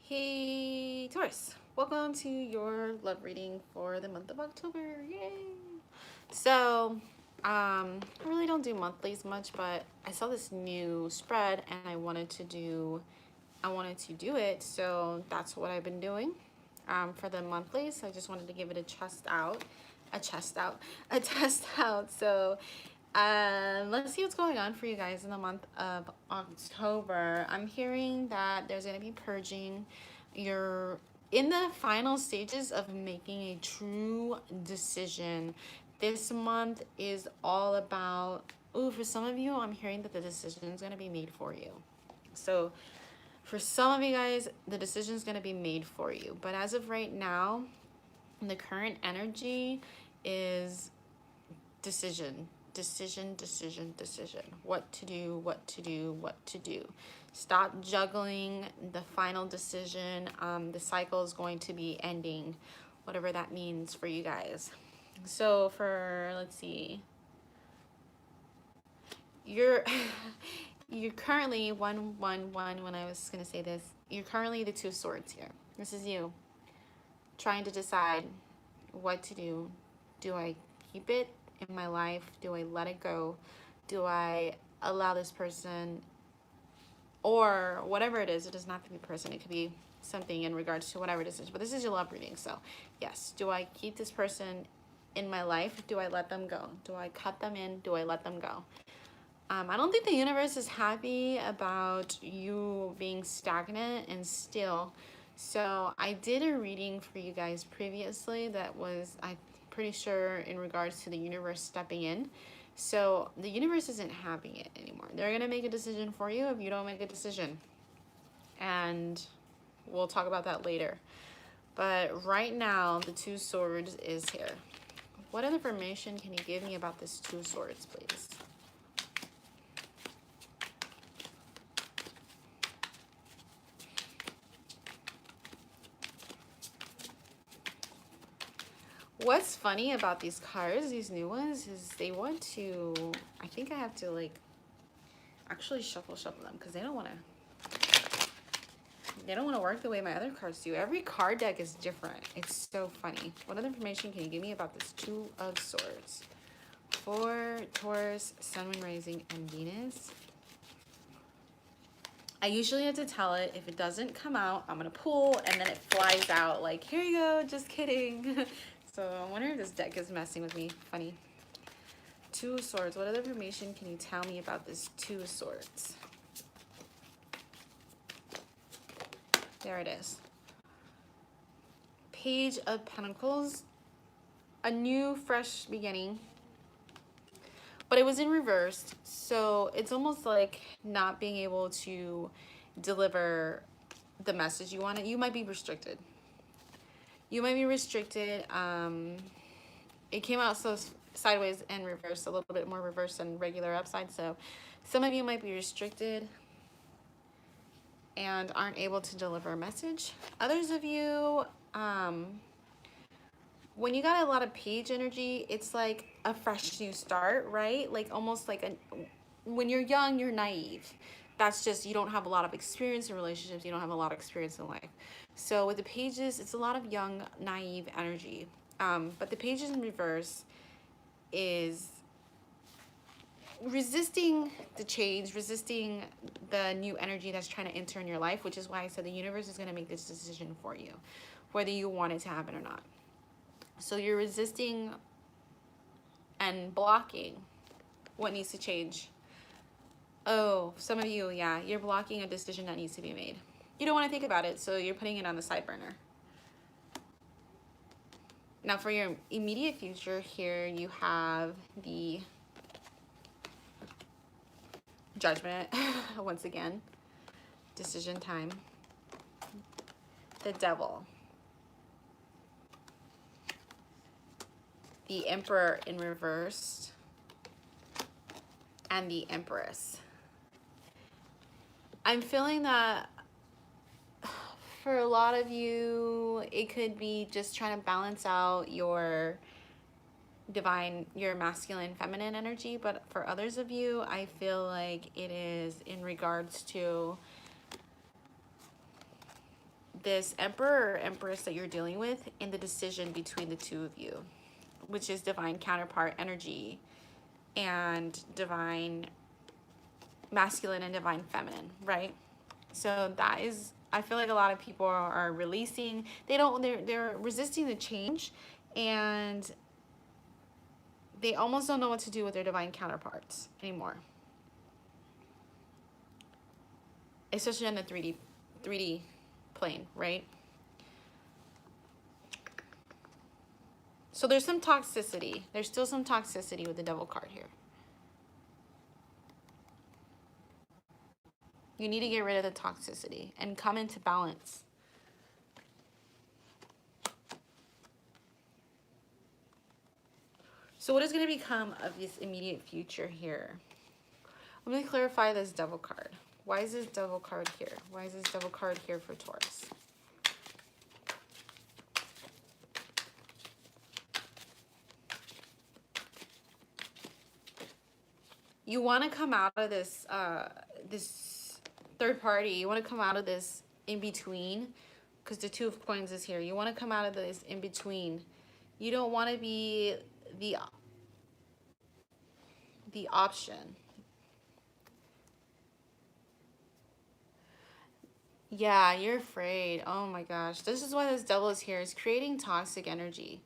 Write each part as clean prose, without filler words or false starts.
Hey Taurus, welcome to your love reading for the month of October. Yay! So, I really don't do monthlies much, but I saw this new spread and I wanted to do it. So that's what I've been doing for the monthlies. So I just wanted to give it a a test out. So let's see what's going on for you guys in the month of October. I'm hearing that there's going to be purging. You're in the final stages of making a true decision. This month is all about, for some of you, I'm hearing that the decision is going to be made for you. So for some of you guys, the decision is going to be made for you. But as of right now, the current energy is decision. What to do. Stop juggling the final decision. The cycle is going to be ending, whatever that means for you guys. So let's see, you're currently when I was gonna say this, you're currently the Two of Swords here. This is you trying to decide what to do. Do I keep it in my life? Do I let it go? Do I allow this person, or whatever it is? It doesn't have to be a person, it could be something in regards to whatever it is, but this is your love reading. So yes, do I keep this person in my life? Do I let them go? Do I cut them in? Do I let them go? I don't think the universe is happy about you being stagnant and still. So I did a reading for you guys previously that was, I'm pretty sure, in regards to the universe stepping in. So the universe isn't having it anymore. They're going to make a decision for you if you don't make a decision. And we'll talk about that later. But right now, the Two Swords is here. What information can you give me about this Two Swords, please? What's funny about these cards, these new ones, is they want to, I think I have to like actually shuffle them because they don't want to work the way my other cards do. Every card deck is different. It's so funny. What other information can you give me about this Two of Swords for Taurus, Sun, Moon, Rising, and Venus? I usually have to tell it. If it doesn't come out, I'm gonna pull, and then it flies out like, here you go, just kidding. So I wonder if this deck is messing with me. Funny. Two of Swords. What other information can you tell me about this Two of Swords? There it is. Page of Pentacles. A new, fresh beginning. But it was in reverse. So it's almost like not being able to deliver the message you wanted. You might be restricted. You might be restricted. It came out so sideways and reverse, a little bit more reverse than regular upside. So some of you might be restricted and aren't able to deliver a message. Others of you, when you got a lot of page energy, it's like a fresh new start, right? Like almost like when you're young, you're naive. That's just, you don't have a lot of experience in relationships. You don't have a lot of experience in life. So with the pages, it's a lot of young, naive energy. But the pages in reverse is resisting the change, resisting the new energy that's trying to enter in your life, which is why I said the universe is going to make this decision for you, whether you want it to happen or not. So you're resisting and blocking what needs to change. Oh, some of you, yeah, you're blocking a decision that needs to be made. You don't want to think about it, so you're putting it on the side burner. Now for your immediate future here, you have the Judgment, once again, decision time, the Devil, the Emperor in reverse, and the Empress. I'm feeling that for a lot of you, it could be just trying to balance out your divine, your masculine, feminine energy. But for others of you, I feel like it is in regards to this emperor or empress that you're dealing with in the decision between the two of you, which is divine counterpart energy and divine masculine and divine feminine, right? So that is, I feel like a lot of people are releasing, they're resisting the change, and they almost don't know what to do with their divine counterparts anymore, especially on the 3D plane, right? So there's some toxicity. There's still some toxicity with the Devil card here. You need to get rid of the toxicity and come into balance. So what is going to become of this immediate future here? Let me clarify this Devil card. Why is this Devil card here? Why is this Devil card here for Taurus? You want to come out of this this third party. You want to come out of this in between, because the Two of Coins is here. You want to come out of this in between. You don't want to be the option. Yeah, you're afraid. Oh my gosh. This is why this Devil is here. Is creating toxic energy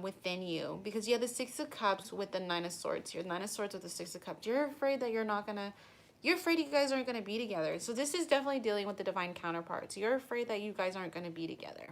within you. Because you have the Six of Cups with the Nine of Swords here. Nine of Swords with the Six of Cups. You're afraid that you're afraid you guys aren't going to be together. So this is definitely dealing with the divine counterparts. You're afraid that you guys aren't going to be together.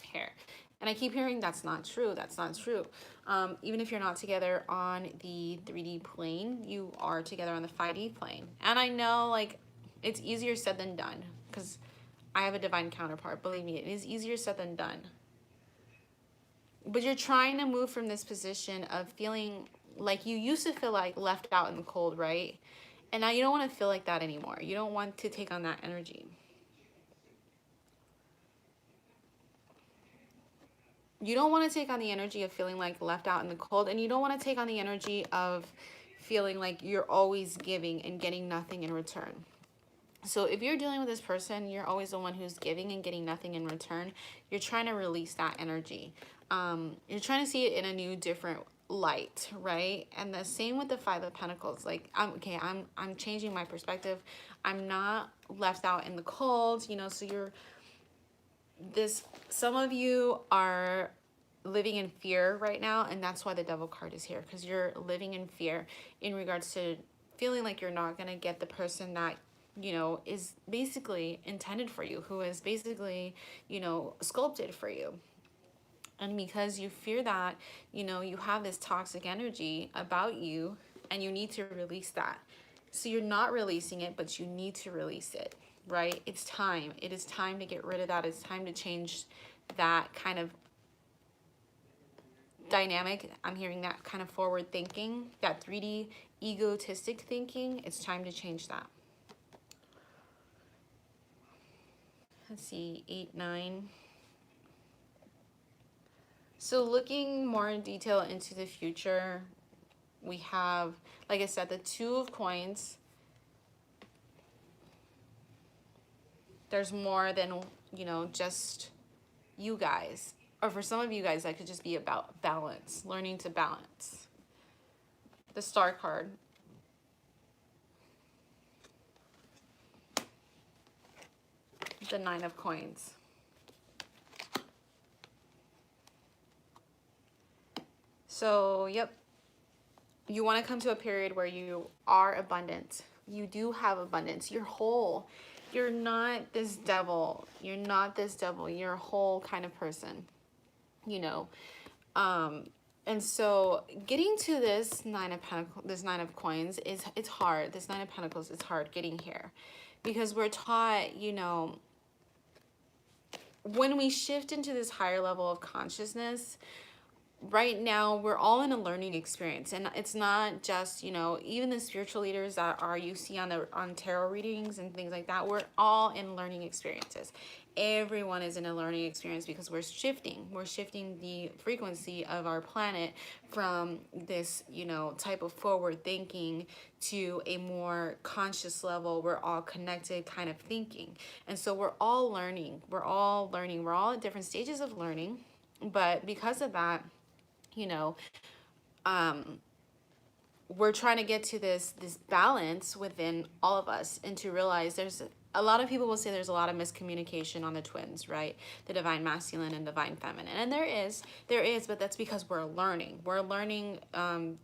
Here. And I keep hearing that's not true. That's not true. Even if you're not together on the 3D plane, you are together on the 5D plane. And I know, like, it's easier said than done, because I have a divine counterpart. Believe me, it is easier said than done. But you're trying to move from this position of feeling like you used to feel like left out in the cold, right? And now you don't want to feel like that anymore. You don't want to take on that energy. You don't want to take on the energy of feeling like left out in the cold, and you don't want to take on the energy of feeling like you're always giving and getting nothing in return. So if you're dealing with this person, you're always the one who's giving and getting nothing in return. You're trying to release that energy. You're trying to see it in a new, different light, right? And the same with the Five of Pentacles. Like, I'm changing my perspective. I'm not left out in the cold, you know. So some of you are living in fear right now, and that's why the Devil card is here, because you're living in fear in regards to feeling like you're not going to get the person that, you know, is basically intended for you, who is basically, you know, sculpted for you. And because you fear that, you know, you have this toxic energy about you, and you need to release that. So you're not releasing it, but you need to release it, right? It's time. It is time to get rid of that. It's time to change that kind of dynamic. I'm hearing that kind of forward thinking, that 3D egotistic thinking. It's time to change that. Let's see, 8, 9. So looking more in detail into the future, we have, like I said, the Two of Coins. There's more than, you know, just you guys. Or for some of you guys, that could just be about balance, learning to balance. The Star card. The Nine of Coins. So, yep. You want to come to a period where you are abundant. You do have abundance. You're whole. You're not this devil. You're not this devil. You're a whole kind of person, you know. And so getting to this Nine of Pentacles, this Nine of Coins, it's hard. This Nine of Pentacles is hard getting here, because we're taught, you know, when we shift into this higher level of consciousness, right now we're all in a learning experience, and it's not just, you know, even the spiritual leaders that are you see on the on tarot readings and things like that, we're all in learning experiences. Everyone is in a learning experience because we're shifting the frequency of our planet from this, you know, type of forward thinking to a more conscious level. We're all connected kind of thinking, and so we're all at different stages of learning. But because of that, you know, um, we're trying to get to this balance within all of us, and to realize there's a lot of people will say there's a lot of miscommunication on the twins, right? The divine masculine and divine feminine, and there is, but that's because we're learning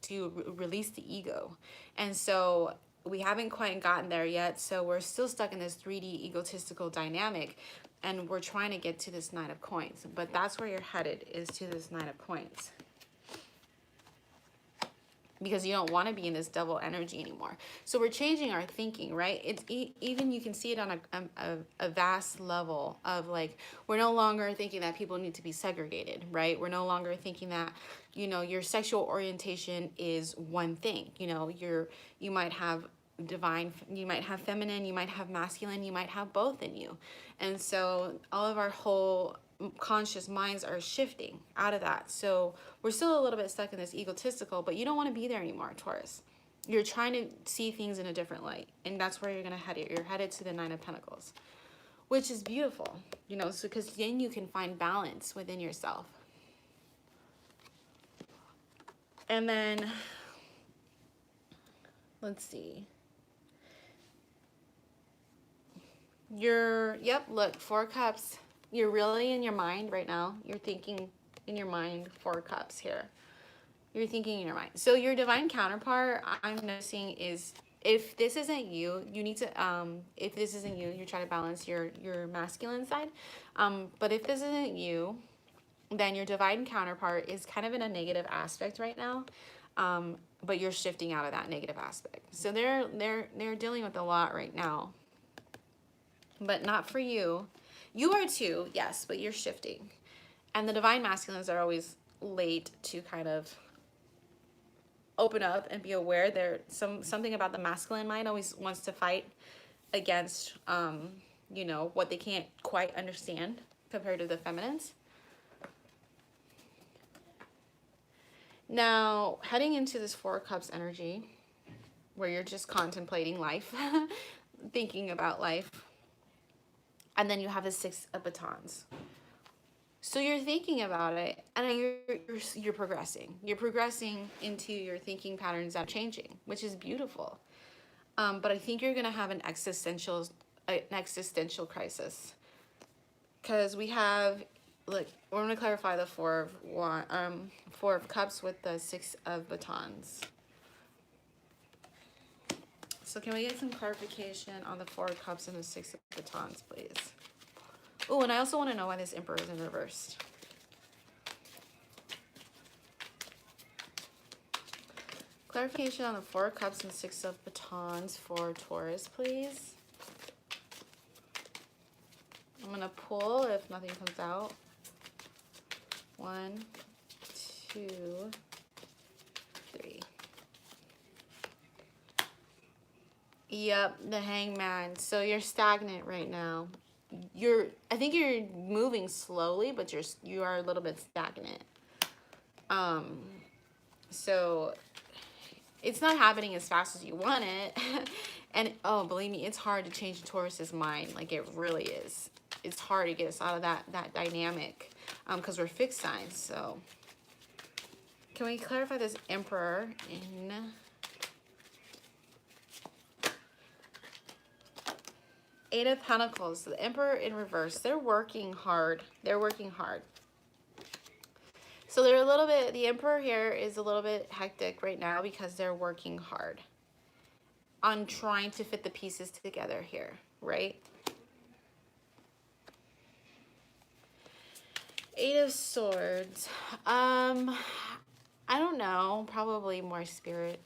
to release the ego, and so we haven't quite gotten there yet. So we're still stuck in this 3D egotistical dynamic, and we're trying to get to this Nine of Coins. But that's where you're headed, is to this Nine of Coins, because you don't want to be in this double energy anymore. So we're changing our thinking, right? It's even, you can see it on a vast level of, like, we're no longer thinking that people need to be segregated, right? We're no longer thinking that, you know, your sexual orientation is one thing. You know, you might have divine, you might have feminine, you might have masculine, you might have both in you. And so all of our whole conscious minds are shifting out of that. So we're still a little bit stuck in this egotistical, but you don't want to be there anymore, Taurus. You're trying to see things in a different light, and that's where you're going to head. You're headed to the Nine of Pentacles, which is beautiful, you know, so because then you can find balance within yourself. And then let's see. Look, Four Cups. You're really in your mind right now. You're thinking in your mind, Four Cups here. You're thinking in your mind. So your divine counterpart, I'm noticing, is, if this isn't you, you need to, if this isn't you, you're trying to balance your masculine side. But if this isn't you, then your divine counterpart is kind of in a negative aspect right now. But you're shifting out of that negative aspect. So they're dealing with a lot right now. But not for you. You are too, yes, but you're shifting. And the divine masculines are always late to kind of open up and be aware. There's something about the masculine mind always wants to fight against, you know, what they can't quite understand compared to the feminines. Now, heading into this Four Cups energy, where you're just contemplating life, thinking about life, and then you have the Six of Batons. So you're thinking about it, and you're progressing. You're progressing into your thinking patterns that are changing, which is beautiful. But I think you're gonna have an existential crisis, because we have, look, we're gonna clarify the Four of Cups with the Six of Batons. So can we get some clarification on the Four of Cups and the Six of Batons, please? Oh, and I also want to know why this Emperor is in reverse. Clarification on the Four of Cups and Six of Batons for Taurus, please. I'm going to pull if nothing comes out. 1, 2, 3. Yep, the Hangman. So you're stagnant right now. I think you're moving slowly, but you are a little bit stagnant. So it's not happening as fast as you want it. And oh, believe me, it's hard to change Taurus's mind. Like, it really is. It's hard to get us out of that dynamic, because we're fixed signs. So can we clarify this Emperor in Eight of Pentacles? The Emperor in reverse. They're working hard. They're working hard. So they're a little bit, the Emperor here is a little bit hectic right now because they're working hard on trying to fit the pieces together here, right? Eight of Swords. I don't know. Probably more spirit.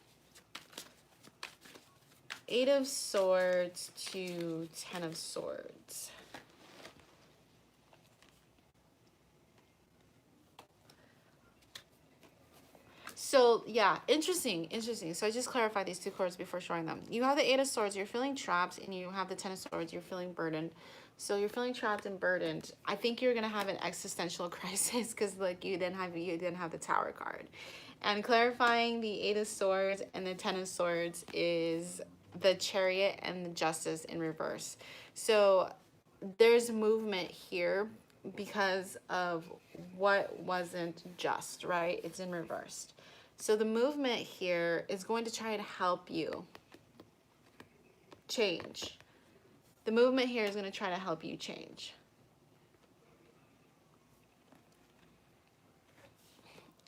Eight of Swords to Ten of Swords. So yeah, interesting. So I just clarified these two cards before showing them. You have the Eight of Swords, you're feeling trapped, and you have the Ten of Swords, you're feeling burdened. So you're feeling trapped and burdened. I think you're gonna have an existential crisis because like you didn't have the Tower card. And clarifying the Eight of Swords and the Ten of Swords is the Chariot and the Justice in reverse. So there's movement here because of what wasn't just, right? It's in reverse. So the movement here is going to try to help you change. The movement here is going to try to help you change.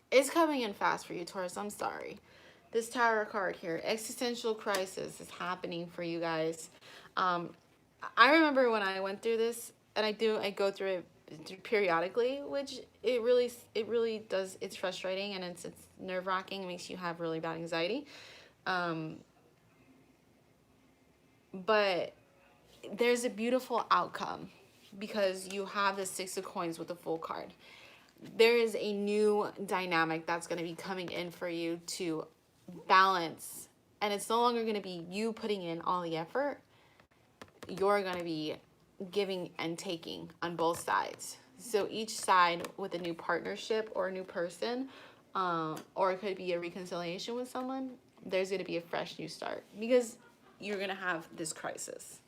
It's coming in fast for you, Taurus. I'm sorry. This Tower card here, existential crisis is happening for you guys. I remember when I went through this, and I go through it periodically, which it really does. It's frustrating and it's nerve wracking. It makes you have really bad anxiety. But there's a beautiful outcome because you have the Six of Coins with the Full card. There is a new dynamic that's going to be coming in for you to balance, and it's no longer going to be you putting in all the effort. You're going to be giving and taking on both sides. So each side with a new partnership or a new person, or it could be a reconciliation with someone, there's going to be a fresh new start because you're going to have this crisis.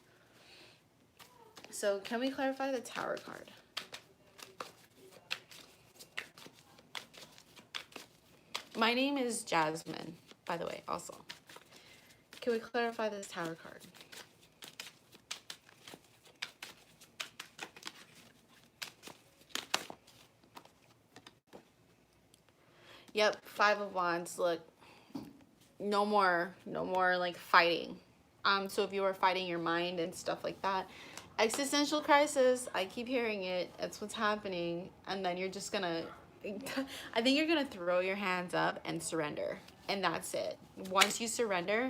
So can we clarify the Tower card? My name is Jasmine, by the way, also. Can we clarify this Tower card? Yep, Five of Wands. Look, no more like fighting. So if you were fighting your mind and stuff like that, existential crisis, I keep hearing it. That's what's happening. And then you're just gonna, I think you're gonna throw your hands up and surrender. And that's it. Once you surrender,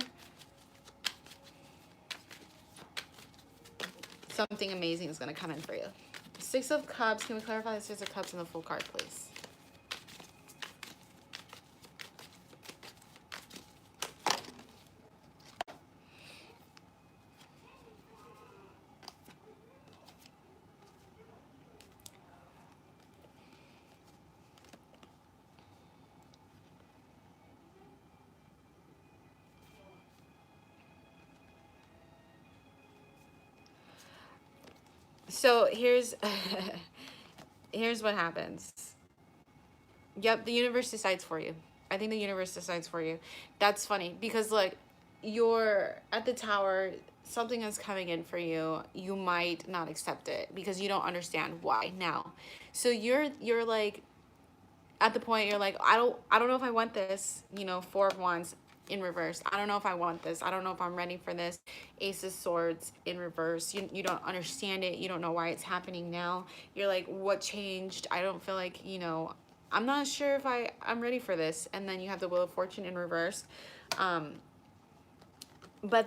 something amazing is gonna come in for you. Six of Cups. Can we clarify the Six of Cups in the Full card, please? So here's here's what happens. Yep, the universe decides for you. I think the universe decides for you. That's funny because look, you're at the Tower, something is coming in for you. You might not accept it because you don't understand why now. So you're like at the point you're like, I don't know if I want this, you know, Four of Wands in reverse. I don't know if I want this. I don't know if I'm ready for this. Ace of Swords in reverse. You don't understand it. You don't know why it's happening now. You're like, what changed? I don't feel like, you know, I'm not sure if I'm ready for this. And then you have the Wheel of Fortune in reverse. But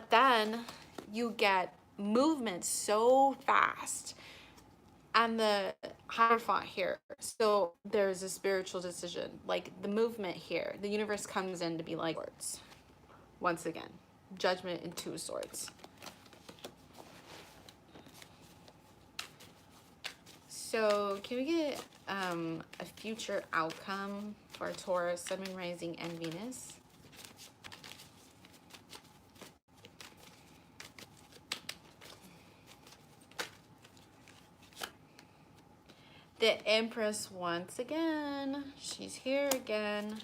then you get movement so fast and the Hierophant here. So there's a spiritual decision, like the movement here. The universe comes in to be like, swords. Once again, Judgment and Two of Swords. So can we get a future outcome for Taurus, Sun, Moon, Rising, and Venus? The Empress once again. She's here again.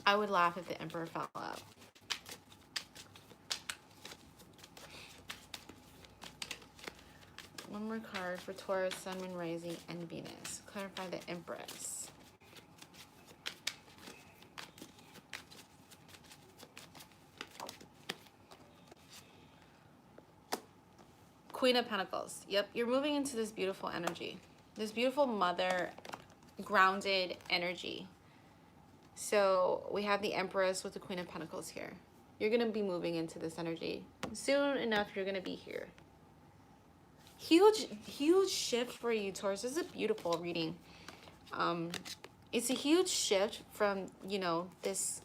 I would laugh if the Emperor fell out. One more card for Taurus, Sun, Moon, Rising, and Venus. Clarify the Empress. Queen of Pentacles. Yep, you're moving into this beautiful energy. This beautiful mother, grounded energy. So we have the Empress with the Queen of Pentacles here. You're going to be moving into this energy. Soon enough, you're going to be here. huge shift for you, Taurus. This is a beautiful reading. It's a huge shift from, you know, this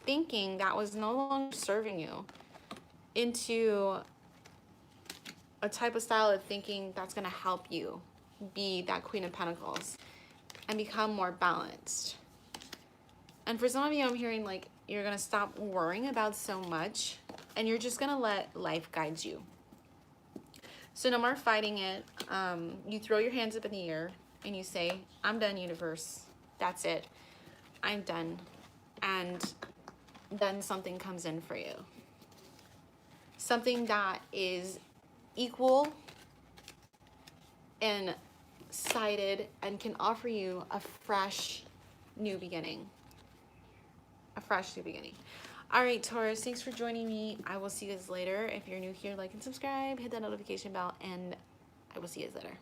thinking that was no longer serving you into a type of style of thinking that's going to help you be that Queen of Pentacles and become more balanced. And for some of you, I'm hearing like you're going to stop worrying about so much and you're just going to let life guide you. So no more fighting it. You throw your hands up in the air and you say, I'm done, universe. That's it. I'm done. And then something comes in for you. Something that is equal and sided and can offer you a fresh new beginning. A fresh new beginning. All right, Taurus, thanks for joining me. I will see you guys later. If you're new here, like and subscribe, hit that notification bell, and I will see you guys later.